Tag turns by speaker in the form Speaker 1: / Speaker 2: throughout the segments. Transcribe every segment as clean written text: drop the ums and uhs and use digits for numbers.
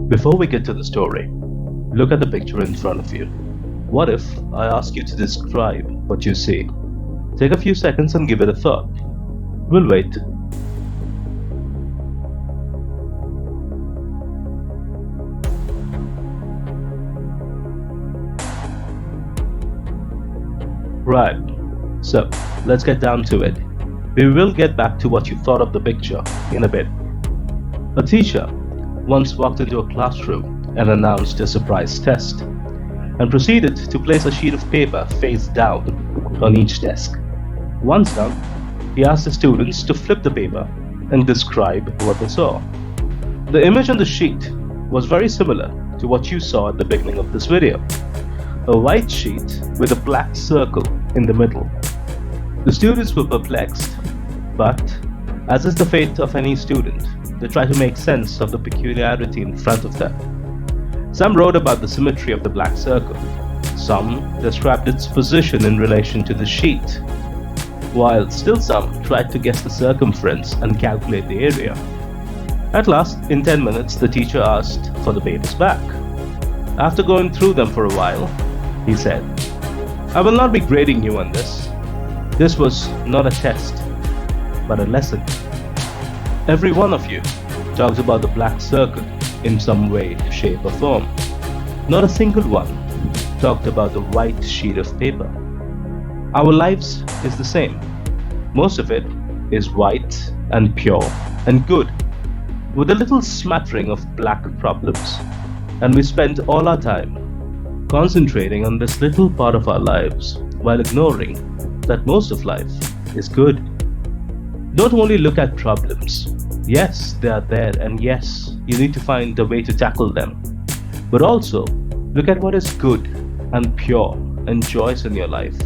Speaker 1: Before we get to the story, look at the picture in front of you. What if I ask you to describe what you see? Take a few seconds and give it a thought. We'll wait. Right, so let's get down to it. We will get back to what you thought of the picture in a bit. A teacher once walked into a classroom and announced a surprise test, and proceeded to place a sheet of paper face down on each desk. Once done, he asked the students to flip the paper and describe what they saw. The image on the sheet was very similar to what you saw at the beginning of this video. A white sheet with a black circle in the middle. The students were perplexed, but as is the fate of any student, they try to make sense of the peculiarity in front of them. Some wrote about the symmetry of the black circle. Some described its position in relation to the sheet, while still some tried to guess the circumference and calculate the area. At last, in 10 minutes, the teacher asked for the papers back. After going through them for a while, he said, "I will not be grading you on this. This was not a test, but a lesson. Every one of you talks about the black circle in some way, shape or form. Not a single one talked about the white sheet of paper. Our lives is the same. Most of it is white and pure and good, with a little smattering of black problems. And we spend all our time concentrating on this little part of our lives while ignoring that most of life is good. Don't only look at problems. Yes, they are there, and yes, you need to find a way to tackle them. But also, look at what is good and pure and joyous in your life,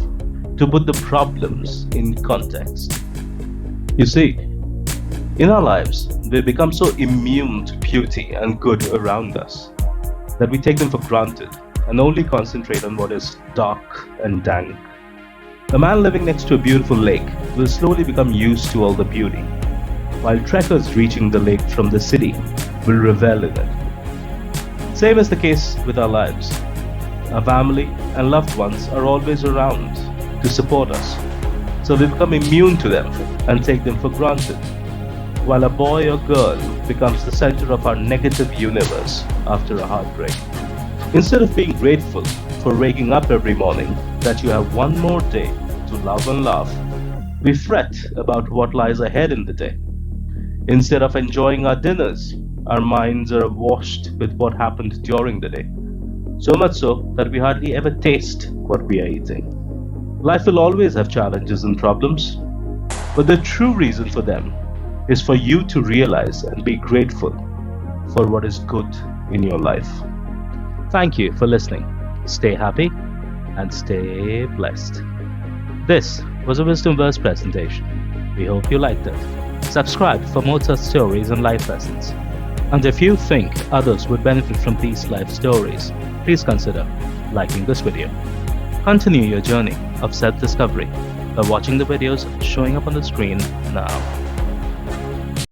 Speaker 1: to put the problems in context. You see, in our lives, we become so immune to beauty and good around us that we take them for granted and only concentrate on what is dark and dank. A man living next to a beautiful lake will slowly become used to all the beauty, while trekkers reaching the lake from the city will revel in it. Same is the case with our lives. Our family and loved ones are always around to support us, so we become immune to them and take them for granted, while a boy or girl becomes the center of our negative universe after a heartbreak. Instead of being grateful for waking up every morning that you have one more day to love and laugh, we fret about what lies ahead in the day. Instead of enjoying our dinners, our minds are awash with what happened during the day. So much so that we hardly ever taste what we are eating. Life will always have challenges and problems, but the true reason for them is for you to realize and be grateful for what is good in your life. Thank you for listening. Stay happy and stay blessed. This was a WisdomVerse presentation. We hope you liked it. Subscribe for more such stories and life lessons. And if you think others would benefit from these life stories, please consider liking this video. Continue your journey of self-discovery by watching the videos showing up on the screen now.